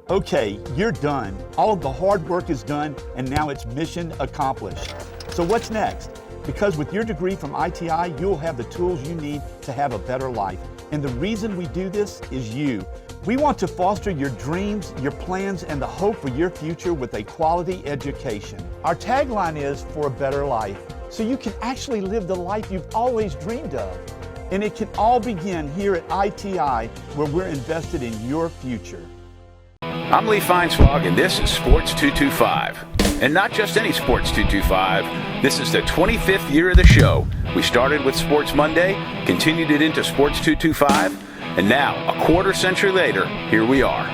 Okay, you're done. All of the hard work is done, and now it's mission accomplished. So what's next? Because with your degree from ITI, you'll have the tools you need to have a better life. And the reason we do this is you. We want to foster your dreams, your plans, and the hope for your future with a quality education. Our tagline is for a better life, so you can actually live the life you've always dreamed of. And it can all begin here at ITI, where we're invested in your future. I'm Lee Feinswag, and this is Sports 225. And not just any Sports 225, this is the 25th year of the show. We started with Sports Monday, continued it into Sports 225, and now, a quarter century later, here we are.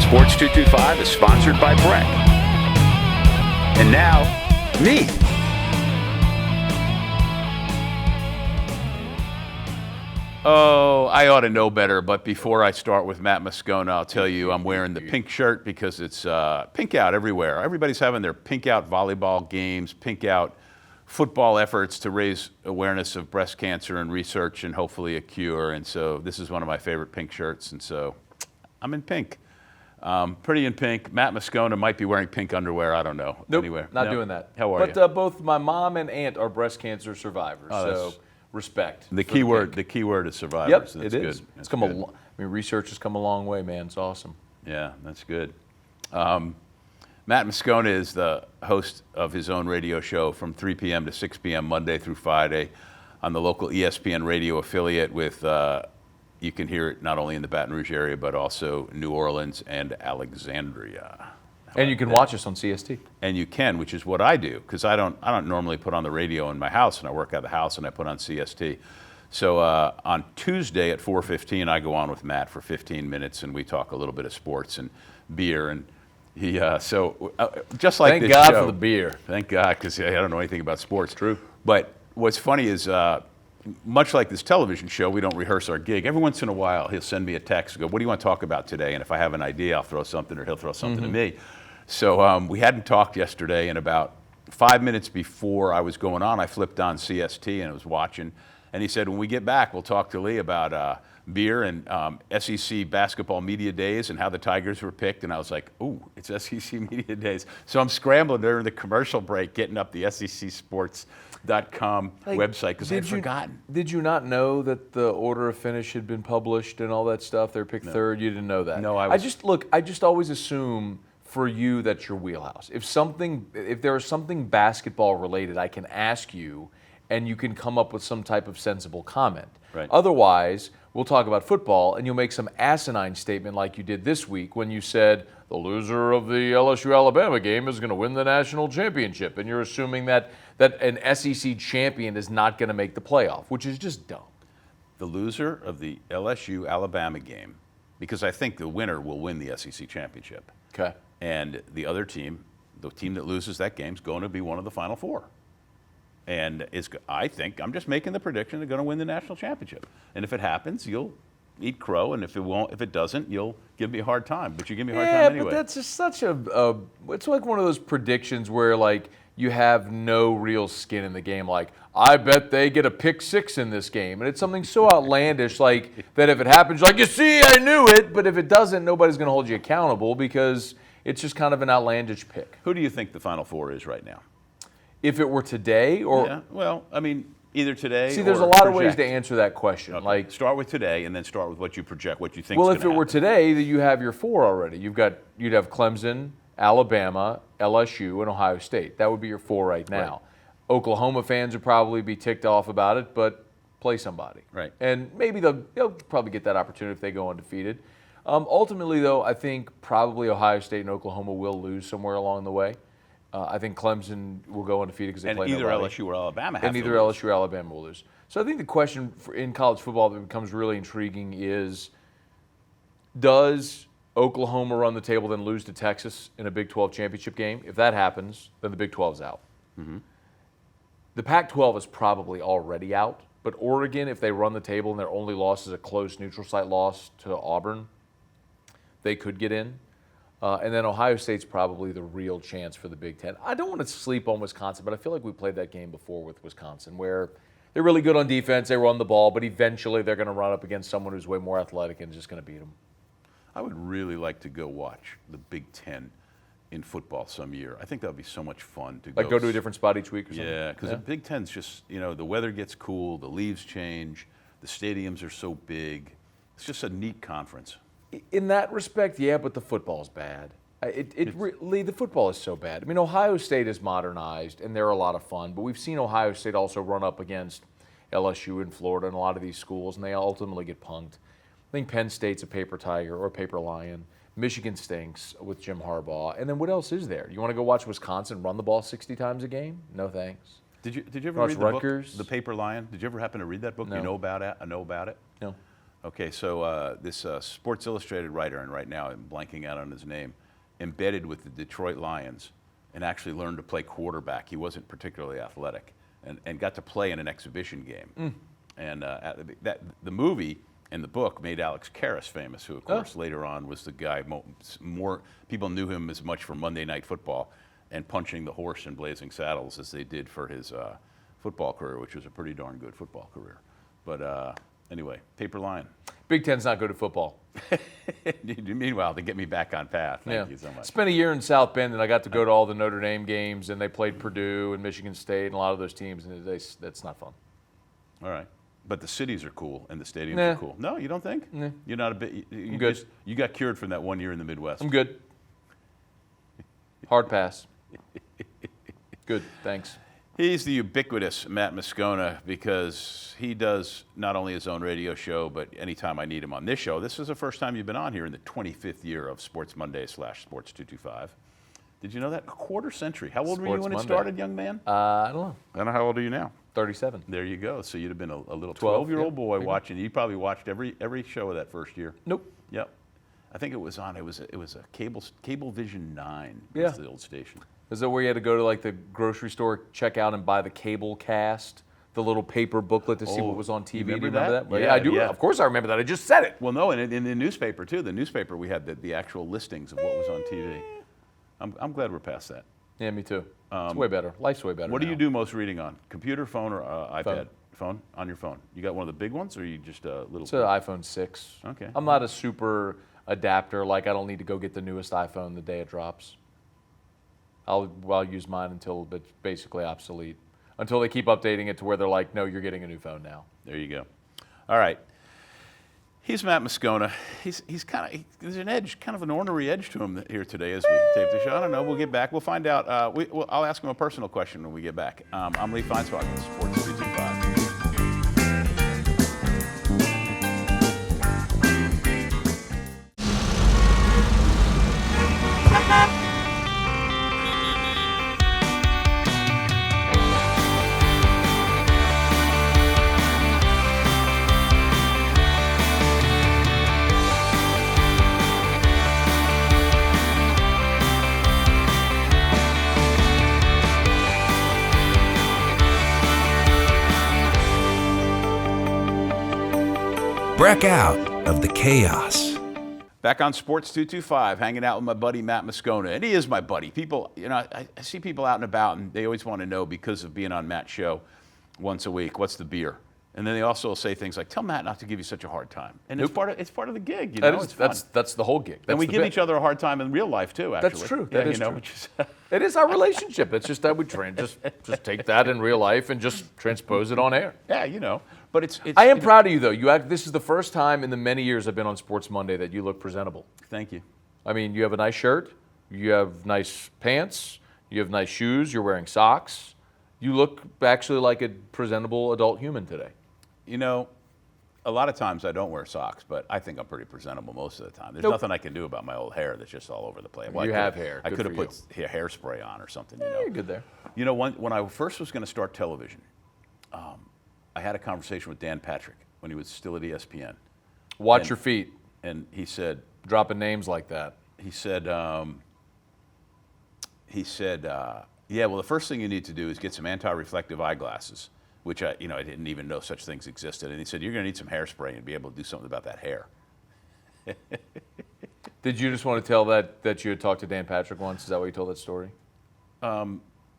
Sports 225 is sponsored by Breck. And now, me. Oh, I ought to know better, but before I start with Matt Moscona, I'll tell you I'm wearing the pink shirt because it's pink out everywhere. Everybody's having their pink out volleyball games, pink out football efforts to raise awareness of breast cancer and research and hopefully a cure. And so this is one of my favorite pink shirts, and so I'm in pink. Pretty in pink. Matt Moscona might be wearing pink underwear. I don't know. Nope, Anywhere. not No? doing that. How are you? you? Both my mom and aunt are breast cancer survivors, so respect. The key word is survivors. Yep, That's it good. is. That's It's come good. research has come a long way, man. It's awesome. Yeah, that's good. Matt Moscona is the host of his own radio show from 3 p.m. to 6 p.m. Monday through Friday on the local ESPN radio affiliate with, you can hear it not only in the Baton Rouge area, but also New Orleans and Alexandria. And you can watch us on CST. And you can, which is what I do, because I don't normally put on the radio in my house, and I work out of the house, and I put on CST. So on Tuesday at 4:15, I go on with Matt for 15 minutes, and we talk a little bit of sports and beer, and just like Thank this God show, for the beer. Thank God, because I don't know anything about sports. True. But what's funny is, much like this television show, we don't rehearse our gig. Every once in a while, he'll send me a text and go, "What do you want to talk about today?" And if I have an idea, I'll throw something, or he'll throw something to me. So we hadn't talked yesterday, and about 5 minutes before I was going on, I flipped on CST and I was watching. And he said, "When we get back, we'll talk to Lee about beer and SEC basketball media days and how the Tigers were picked." And I was like, "Ooh, it's SEC media days." So I'm scrambling during the commercial break, getting up the SECsports.com website because I'd forgotten. Did you not know that the order of finish had been published and all that stuff? They were picked third. You didn't know that. No, I just always assume for you that's your wheelhouse. If there is something basketball related, I can ask you, and you can come up with some type of sensible comment. Right. Otherwise, we'll talk about football, and you'll make some asinine statement like you did this week when you said the loser of the LSU-Alabama game is going to win the national championship, and you're assuming that an SEC champion is not going to make the playoff, which is just dumb. The loser of the LSU-Alabama game, because I think the winner will win the SEC championship. Okay. And the other team, the team that loses that game, is going to be one of the Final Four. And I think, I'm just making the prediction, they're going to win the national championship. And if it happens, you'll eat crow, and if it doesn't, you'll give me a hard time. But you give me a hard time anyway. Yeah, but that's just such it's like one of those predictions where, like, you have no real skin in the game. Like, I bet they get a pick six in this game. And it's something so outlandish, like, that if it happens, you're like, you see, I knew it. But if it doesn't, nobody's going to hold you accountable because it's just kind of an outlandish pick. Who do you think the Final Four is right now? If it were today, or yeah, well, I mean, either today. See, there's or a lot project. of ways to answer that question. Okay. Like, start with today, and then start with what you project, what you think. well, is if it gonna were happen. today, then you have your four already. You'd have Clemson, Alabama, LSU, and Ohio State. That would be your four right now. Right. Oklahoma fans would probably be ticked off about it, but play somebody. Right. And maybe they'll probably get that opportunity if they go undefeated. Ultimately, though, I think probably Ohio State and Oklahoma will lose somewhere along the way. I think Clemson will go undefeated because they play either nobody. LSU or Alabama have And to either lose. LSU or Alabama will lose. So I think the question in college football that becomes really intriguing is, does Oklahoma run the table then lose to Texas in a Big 12 championship game? If that happens, then the Big 12 is out. Mm-hmm. The Pac-12 is probably already out, but Oregon, if they run the table and their only loss is a close neutral site loss to Auburn, they could get in. And then Ohio State's probably the real chance for the Big Ten. I don't want to sleep on Wisconsin, but I feel like we played that game before with Wisconsin where they're really good on defense, they run the ball, but eventually they're going to run up against someone who's way more athletic and just going to beat them. I would really like to go watch the Big Ten in football some year. I think that would be so much fun to go to a different spot each week or something. Yeah, because the Big Ten's just, the weather gets cool, the leaves change, the stadiums are so big. It's just a neat conference. In that respect, yeah, but the football's bad. The football is so bad. I mean, Ohio State is modernized, and they're a lot of fun, but we've seen Ohio State also run up against LSU in Florida and a lot of these schools, and they ultimately get punked. I think Penn State's a paper tiger or a paper lion. Michigan stinks with Jim Harbaugh. And then what else is there? You want to go watch Wisconsin run the ball 60 times a game? No thanks. Did you ever Watch read the Rutgers? book, The Paper Lion? Did you ever happen to read that book? No. Do you know about it? No. Okay, so this Sports Illustrated writer, and right now I'm blanking out on his name, embedded with the Detroit Lions and actually learned to play quarterback. He wasn't particularly athletic and got to play in an exhibition game. And the movie and the book made Alex Karras famous, who, of course, later on was the guy more people knew him as much for Monday Night Football and Punching the Horse in Blazing Saddles as they did for his football career, which was a pretty darn good football career. But anyway, Paper Lion. Big Ten's not good at football. Meanwhile, to get me back on path. Thank you so much. Spent a year in South Bend, and I got to go to all the Notre Dame games, and they played Purdue and Michigan State and a lot of those teams, and that's not fun. All right. But the cities are cool and the stadiums are cool. No, you don't think? Nah. You're not a bit. I'm good. You got cured from that 1 year in the Midwest. I'm good. Hard pass. Good, thanks. He's the ubiquitous Matt Moscona because he does not only his own radio show, but anytime I need him on this show. This is the first time you've been on here in the 25th year of Sports Monday / Sports 225. Did you know that? A quarter century. How old were you when it started, young man? I don't know. I don't know. How old are you now? 37. There you go. So you'd have been a little 12-year-old boy watching. You probably watched every show of that first year. Nope. Yep. I think it was on. It was a Cablevision 9. Yeah. Was the old station. Is that where you had to go to like the grocery store, check out and buy the cable cast, the little paper booklet to see what was on TV? You Do you remember remember that? that? Yeah, I do. yeah. Of course I remember that. I just said it. Well, no, and in the newspaper too. The newspaper we had the actual listings of what was on TV. I'm glad we're past that. Yeah, me too. It's way better. Life's way better. What do now. you do most reading on? Computer, phone, or iPad? Phone? On your phone. You got one of the big ones, or are you just a little? It's an iPhone 6. Okay. I'm not a super adapter. Like I don't need to go get the newest iPhone the day it drops. I'll use mine until it's basically obsolete. Until they keep updating it to where they're like, no, you're getting a new phone now. There you go. All right. He's Matt Moscona. He's there's an edge, kind of an ornery edge to him here today as we tape the show. I don't know. We'll get back. We'll find out. I'll ask him a personal question when we get back. I'm Lee Feinswag, Sports 325. Break out of the chaos. Back on Sports 225, hanging out with my buddy Matt Moscona. And he is my buddy. People, I see people out and about, and they always want to know, because of being on Matt's show once a week, what's the beer? And then they also say things like, tell Matt not to give you such a hard time. And it's part of the gig, it's fun. That's the whole gig. And we give each other a hard time in real life, too, actually. That's true. That is true. Which is It is our relationship. It's just that we just take that in real life and just transpose it on air. yeah, but it's I am proud of you, though. This is the first time in the many years I've been on Sports Monday that you look presentable. Thank you. I mean, you have a nice shirt, you have nice pants, you have nice shoes, you're wearing socks. You look actually like a presentable adult human today. A lot of times I don't wear socks, but I think I'm pretty presentable most of the time. There's nothing I can do about my old hair that's just all over the place. You have hair. I Good could have for put hairspray on or something. You're good there. When I first was going to start television, I had a conversation with Dan Patrick when he was still at ESPN. Watch your feet. And he said, dropping names like that. He said, yeah, well, the first thing you need to do is get some anti-reflective eyeglasses, which I didn't even know such things existed. And he said, you're going to need some hairspray and be able to do something about that hair. Did you just want to tell that you had talked to Dan Patrick once? Is that why you told that story?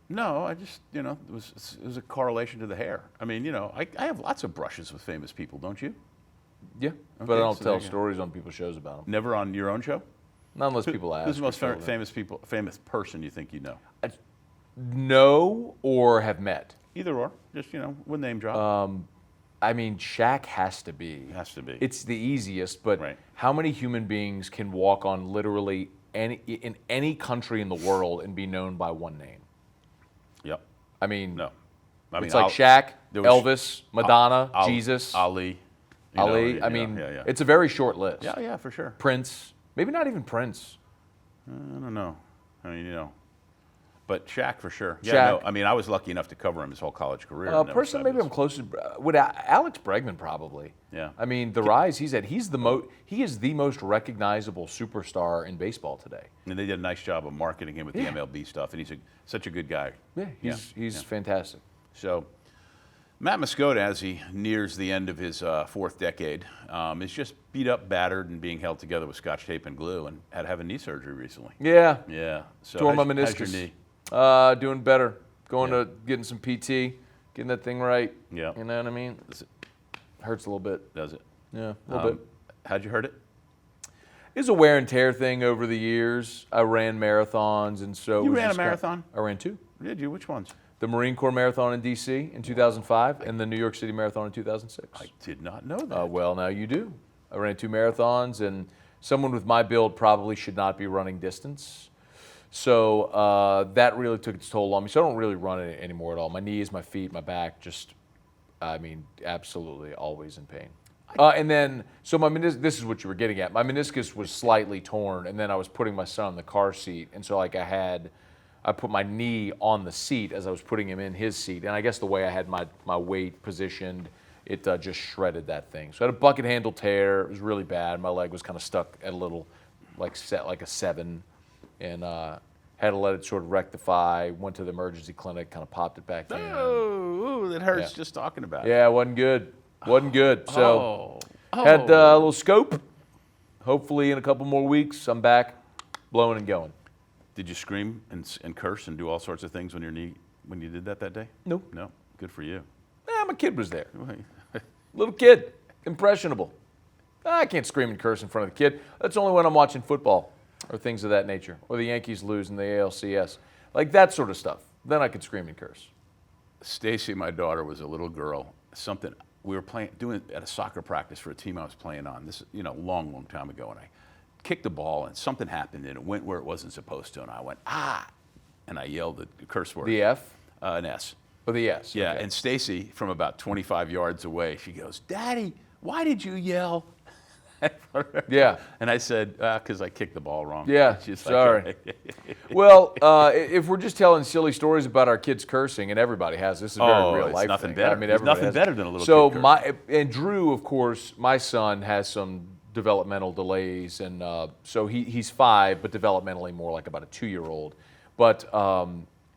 No, I just, it was a correlation to the hair. I mean, I have lots of brushes with famous people, don't you? Yeah, but Okay, I don't so tell there you go. stories on people's shows about them. Never on your own show? Not unless people ask. Who's the most or so. famous person you think you know? Know or have met? Either or, just, one name drop. I mean, Shaq has to be. It has to be. It's the easiest, but Right. how many human beings can walk on literally in any country in the world and be known by one name? Yep. I mean, No. I mean, it's like Shaq, there was Elvis, Madonna, Jesus, Ali. Ali. I mean, it's a very short list. Yeah, for sure. Prince, maybe not even Prince. I don't know. I mean, but Shaq for sure. Shaq. Yeah, no, I mean, I was lucky enough to cover him his whole college career. and that was Personally, maybe I'm fabulous. closest with Alex Bregman probably. Yeah. I mean, the rise he's at. He is the most recognizable superstar in baseball today. And they did a nice job of marketing him with the MLB stuff, and he's such a good guy. Yeah, he's fantastic. So, Matt Moscona, as he nears the end of his fourth decade, is just beat up, battered, and being held together with scotch tape and glue, and had to have a knee surgery recently. Yeah. Yeah. So Tore my how's meniscus. your knee? Doing better. Going to getting some PT, getting that thing right. Yeah. You know what I mean? Hurts a little bit. Does it? Yeah, a little bit. How'd you hurt it? It's a wear and tear thing over the years. I ran marathons, and so You it was ran a just marathon? I ran 2. Did you? Which ones? The Marine Corps Marathon in D.C. in 2005, and the New York City Marathon in 2006. I did not know that. Well, now you do. I ran 2 marathons, and someone with my build probably should not be running distance. So that really took its toll on me. So I don't really run it anymore at all. My knees, my feet, my back, absolutely always in pain. And then, so this is what you were getting at. My meniscus was slightly torn, and then I was putting my son in the car seat, and so I put my knee on the seat as I was putting him in his seat, and I guess the way I had my weight positioned, it just shredded that thing. So I had a bucket handle tear. It was really bad. My leg was kind of stuck at a little, like a 7, and had to let it sort of rectify. Went to the emergency clinic, kind of popped it back in. Oh, that hurts Yeah. just talking about it. Yeah, it wasn't good. Wasn't good. So had a little scope. Hopefully in a couple more weeks, I'm back, blowing and going. Did you scream and curse and do all sorts of things when you did that day? Nope. No. Good for you. My kid was there. Little kid, impressionable. I can't scream and curse in front of the kid. That's only when I'm watching football or things of that nature, or the Yankees lose in the ALCS, like that sort of stuff. Then I could scream and curse. Stacy, my daughter, was a little girl. Something we were doing at a soccer practice for a team I was playing on. This, long time ago, and I kicked the ball, and something happened, and it went where it wasn't supposed to, and I went and I yelled the curse word. The F? An S. Or the S? Yeah, okay. and Stacy, from about 25 yards away, she goes, "Daddy, why did you yell?" Yeah. And I said, because I kicked the ball wrong. Yeah, She's like, sorry. Well, if we're just telling silly stories about our kids cursing, and everybody has, this is a very real it's life nothing thing. better. I mean, There's everybody nothing has better it. than a little so kid cursing. and Drew, of course, my son has some developmental delays, and so he's 5, but developmentally more like about a 2-year-old. But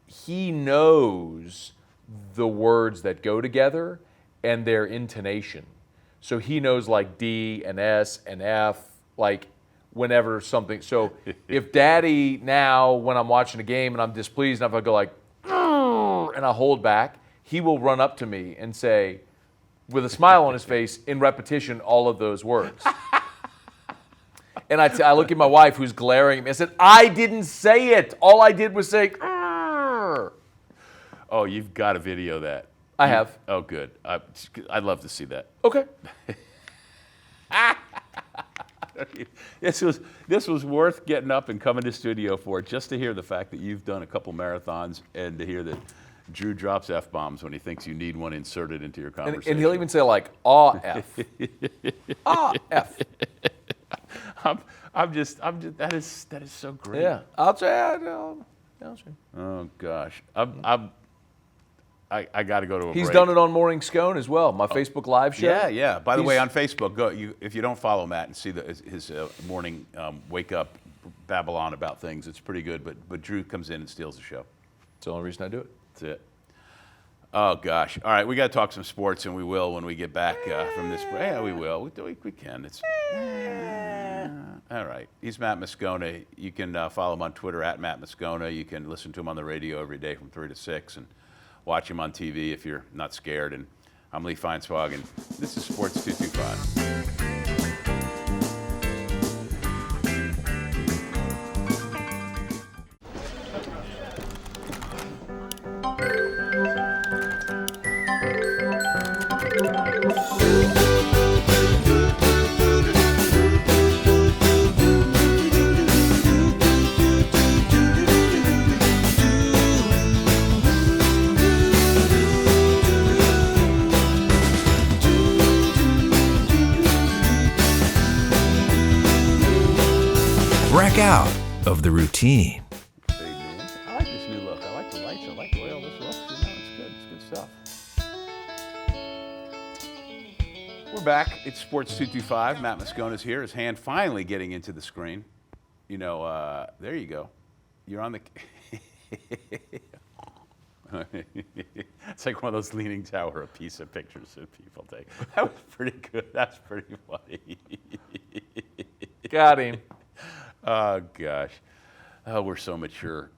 he knows the words that go together and their intonation. So he knows like D and S and F, like whenever something. So if Daddy now, when I'm watching a game and I'm displeased, and if I go like, and I hold back, he will run up to me and say, with a smile on his face, in repetition, all of those words. And I look at my wife, who's glaring at me. I said, I didn't say it. All I did was say, "Grr." Oh, you've got to video that. I have. Oh, good. I'd love to see that. Okay. This was worth getting up and coming to studio for, just to hear the fact that you've done a couple marathons and to hear that Drew drops F-bombs when he thinks you need one inserted into your conversation. And he'll even say like, F. F. I'm just, that is so great. Yeah. I'll say. Oh, gosh. I got to go to a He's break. done it on Morning Scone as well, my Facebook Live show. Yeah, yeah. By the way, He's- on Facebook, if you don't follow Matt and see his morning wake up Babylon about things, it's pretty good. But Drew comes in and steals the show. It's the only reason I do it. That's it. Oh gosh. All right, we got to talk some sports, and we will when we get back from this. Yeah, we will. We can. It's. All right. He's Matt Moscona. You can follow him on Twitter at Matt Moscona. You can listen to him on the radio every day from 3 to 6 and watch him on TV if you're not scared. And I'm Lee Feinswag, and this is Sports 225. Break out of the routine. Big news. I like this new look. I like the lights. I like the way all this looks. You know, it's good. It's good stuff. We're back. It's Sports 225. Matt Moscona's here. His hand finally getting into the screen. You know, there you go. You're on the. It's like one of those Leaning Tower of Pisa pictures that people take. That was pretty good. That's pretty funny. Got him. Oh, gosh. Oh, we're so mature.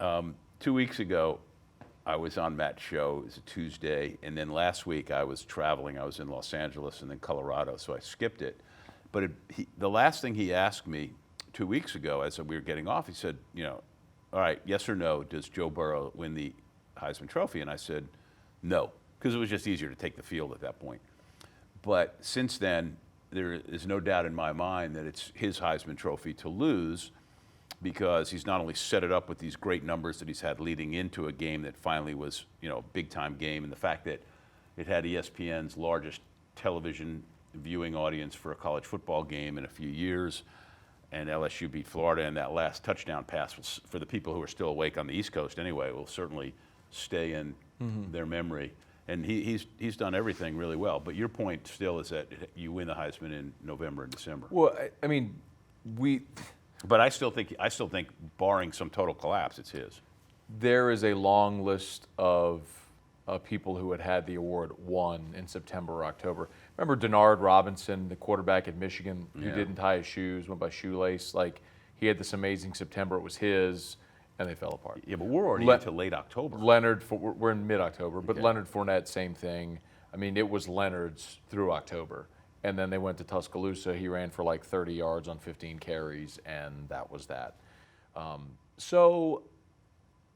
2 weeks ago, I was on Matt's show. It was a Tuesday. And then last week, I was traveling. I was in Los Angeles and then Colorado, so I skipped it. But the last thing he asked me 2 weeks ago as we were getting off, he said, you know, all right, yes or no, does Joe Burrow win the Heisman Trophy? And I said, no, because it was just easier to take the field at that point. But since then, there is no doubt in my mind that it's his Heisman Trophy to lose, because he's not only set it up with these great numbers that he's had leading into a game that finally was, you know, a big-time game, and the fact that it had ESPN's largest television viewing audience for a college football game in a few years, and LSU beat Florida, and that last touchdown pass was, for the people who are still awake on the East Coast anyway, will certainly stay in their memory. And he's done everything really well. But your point still is that you win the Heisman in November and December. Well, I mean, But I still think, barring some total collapse, it's his. there is a long list of people who had the award won in September or October. Remember Denard Robinson, the quarterback at Michigan, who didn't tie his shoes, went by shoelace. Like, he had this amazing September. It was his, and they fell apart. Yeah, but we're already into late October. We're in mid-October, but Okay. Leonard Fournette, same thing. I mean, it was Leonard's through October. And then they went to Tuscaloosa. He ran for like 30 yards on 15 carries, and that was that. So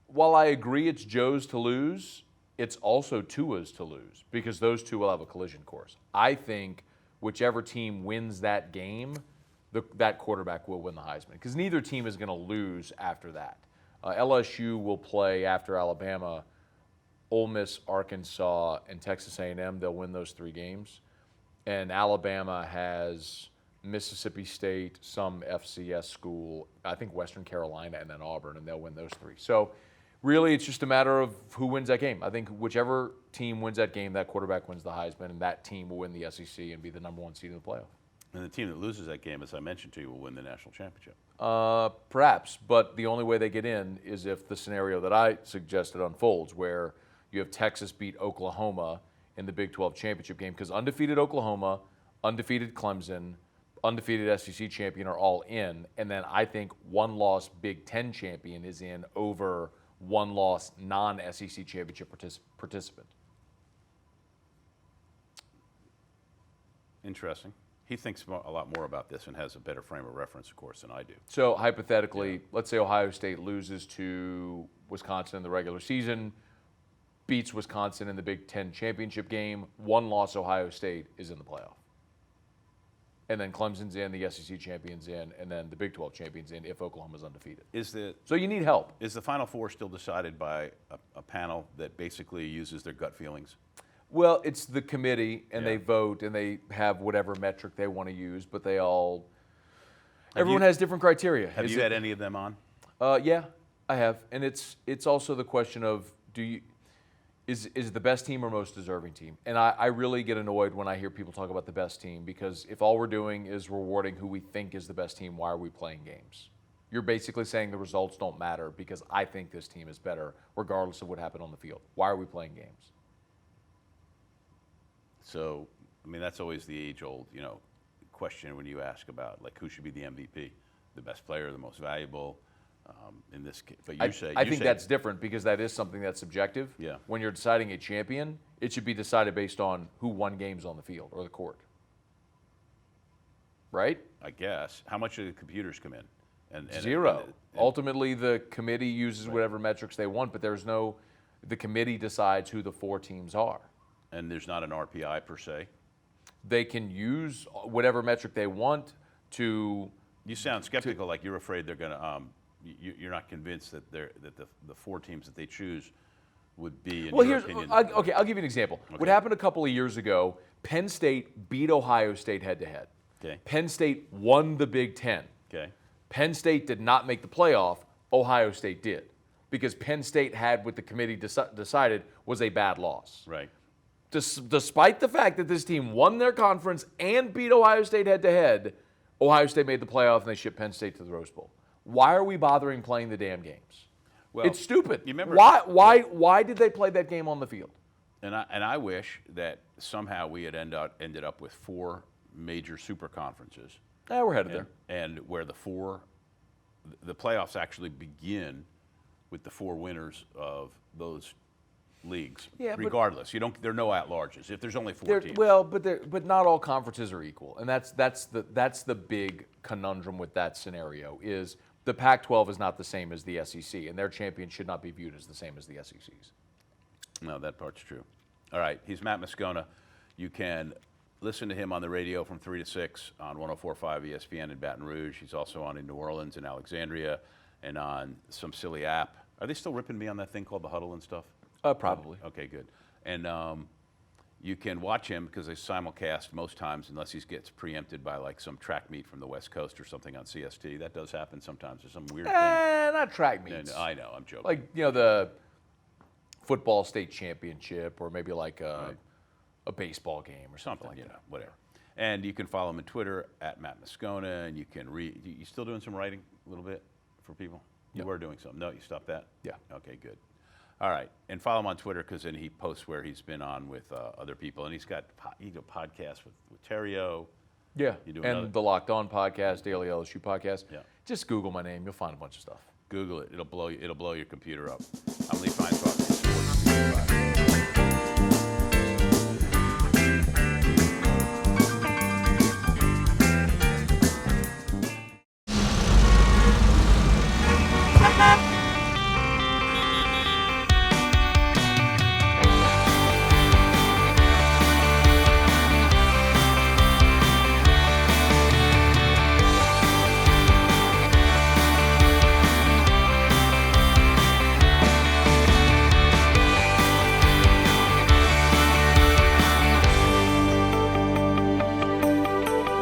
while I agree it's Joe's to lose, it's also Tua's to lose, because those two will have a collision course. I think whichever team wins that game, that quarterback will win the Heisman, because neither team is going to lose after that. LSU will play after Alabama, Ole Miss, Arkansas, and Texas A&M. They'll win those 3 games. And Alabama has Mississippi State, some FCS school, I think Western Carolina, and then Auburn, and they'll win those 3. So really, it's just a matter of who wins that game. I think whichever team wins that game, that quarterback wins the Heisman, and that team will win the SEC and be the #1 seed in the playoff. And the team that loses that game, as I mentioned to you, will win the national championship. Perhaps, but the only way they get in is if the scenario that I suggested unfolds, where you have Texas beat Oklahoma in the Big 12 championship game, because undefeated Oklahoma, undefeated Clemson, undefeated SEC champion are all in, and then I think one-loss Big 10 champion is in over one-loss non-SEC championship participant. Interesting. He thinks a lot more about this and has a better frame of reference, of course, than I do. So hypothetically, let's say Ohio State loses to Wisconsin in the regular season, beats Wisconsin in the Big 10 championship game, one-loss Ohio State is in the playoff. And then Clemson's in, the SEC champion's in, and then the Big 12 champion's in if Oklahoma's undefeated. So you need help. Is the Final Four still decided by a panel that basically uses their gut feelings? Well, it's the committee, and Yeah. they vote, and they have whatever metric they want to use, but they all, everyone has different criteria. Have you had any of them on? Yeah, I have. And it's also the question of, is the best team or most deserving team? And I really get annoyed when I hear people talk about the best team, because if all we're doing is rewarding who we think is the best team, why are we playing games? You're basically saying the results don't matter because I think this team is better regardless of what happened on the field. Why are we playing games? So, I mean, that's always the age-old, question when you ask about like who should be the MVP, the best player, the most valuable. In this case, but I think that's different because that is something that's subjective. Yeah. When you're deciding a champion, it should be decided based on who won games on the field or the court. Right? I guess. How much do the computers come in? And Zero. Ultimately, the committee uses whatever metrics they want, but the committee decides who the 4 teams are. And there's not an RPI per se. They can use whatever metric they want to. You sound skeptical, like you're afraid they're going to. You're not convinced that the 4 teams that they choose would be, in your opinion. Okay, I'll give you an example. Okay. What happened a couple of years ago, Penn State beat Ohio State head-to-head. Okay. Penn State won the Big Ten. Okay. Penn State did not make the playoff. Ohio State did. Because Penn State had what the committee decided was a bad loss. Right. Despite the fact that this team won their conference and beat Ohio State head-to-head, Ohio State made the playoff and they shipped Penn State to the Rose Bowl. Why are we bothering playing the damn games? Well, it's stupid. You remember Why did they play that game on the field? And I wish that somehow we had ended up with 4 major super conferences. We're headed there. And where the playoffs actually begin with the 4 winners of those leagues. Yeah, regardless, there are no at-larges if there's only 4 teams. Well, but not all conferences are equal, and that's the big conundrum with that scenario is the Pac-12 is not the same as the SEC, and their champion should not be viewed as the same as the SEC's. No, that part's true. All right, he's Matt Moscona. You can listen to him on the radio from 3 to 6 on 104.5 ESPN in Baton Rouge. He's also on in New Orleans and Alexandria and on some silly app. Are they still ripping me on that thing called The Huddle and stuff? Probably. Okay, good. And you can watch him because they simulcast most times unless he gets preempted by like some track meet from the West Coast or something on CST. That does happen sometimes. There's some weird thing. Not track meets. I know, I'm joking. Like, the football state championship or maybe like a baseball game or something like that. Whatever. And you can follow him on Twitter at Matt Moscona, and you can read. You still doing some writing a little bit for people? You were doing some. No, you stopped that? Yeah. Okay, good. All right, and follow him on Twitter because then he posts where he's been on with other people, and he's got podcasts with Terrio. Yeah, You do and another- the Locked On podcast, Daily LSU podcast. Yeah. Just Google my name. You'll find a bunch of stuff. Google it. It'll blow your computer up. I'm Lee Feinsbach from Sports 225.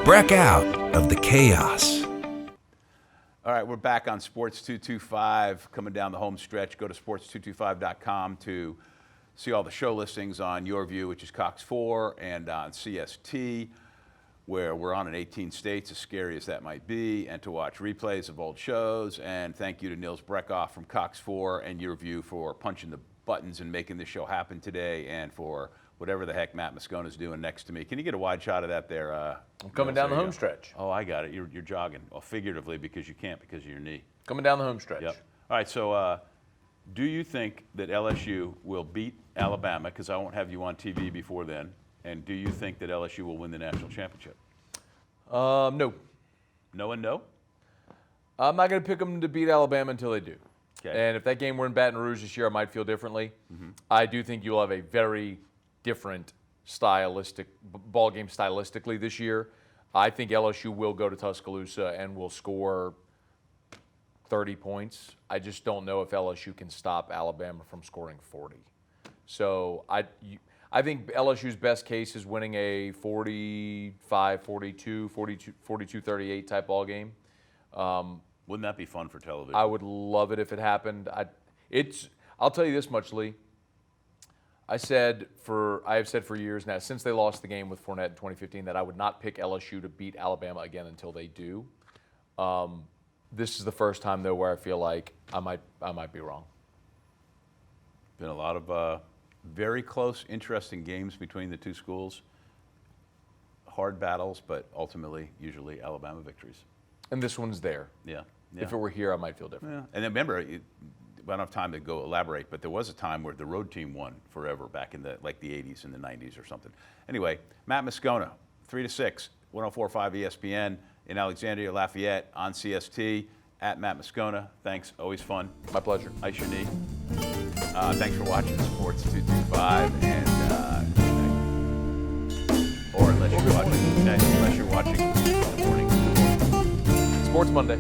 Break out of the chaos. All right, we're back on Sports 225, coming down the home stretch. Go to sports225.com to see all the show listings on Your View, which is Cox 4, and on CST, where we're on in 18 states, as scary as that might be, and to watch replays of old shows. And thank you to Niels Breckoff from Cox 4 and Your View for punching the buttons and making this show happen today, and for whatever the heck Matt Moscona is doing next to me. Can you get a wide shot of that there? I'm coming down the home stretch. Oh, I got it. You're jogging. Well, figuratively because you can't because of your knee. Coming down the home stretch. Yep. All right, so do you think that LSU will beat Alabama? Because I won't have you on TV before then. And do you think that LSU will win the national championship? No. No and no? I'm not going to pick them to beat Alabama until they do. Okay. And if that game were in Baton Rouge this year, I might feel differently. Mm-hmm. I do think you'll have a very different ball game stylistically this year. I think LSU will go to Tuscaloosa and will score 30 points. I just don't know if LSU can stop Alabama from scoring 40. So I think LSU's best case is winning a 45, 42, 38 type ball game. Wouldn't that be fun for television? I would love it if it happened. I'll tell you this much, Lee. I have said for years now, since they lost the game with Fournette in 2015, that I would not pick LSU to beat Alabama again until they do. This is the first time though where I feel like I might be wrong. Been a lot of very close, interesting games between the two schools. hard battles, but ultimately, usually Alabama victories. And this one's there. Yeah. If it were here, I might feel different. Yeah. And then remember, I don't have time to go elaborate, but there was a time where the road team won forever back in the 80s and the 90s or something. Anyway, Matt Moscona, 3 to 6, 104.5 ESPN in Alexandria, Lafayette, on CST, at Matt Moscona. Thanks, always fun. My pleasure. Ice your knee. Thanks for watching Sports 225, and or unless you're watching in the morning. Sports Monday.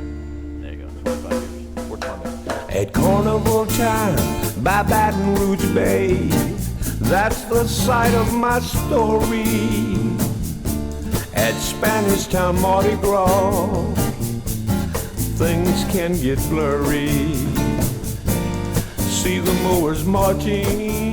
There you go. 25 years. Sports Monday. At carnival time by Baton Rouge Bay, that's the site of my story. At Spanish Town Mardi Gras, things can get blurry. See the mowers marching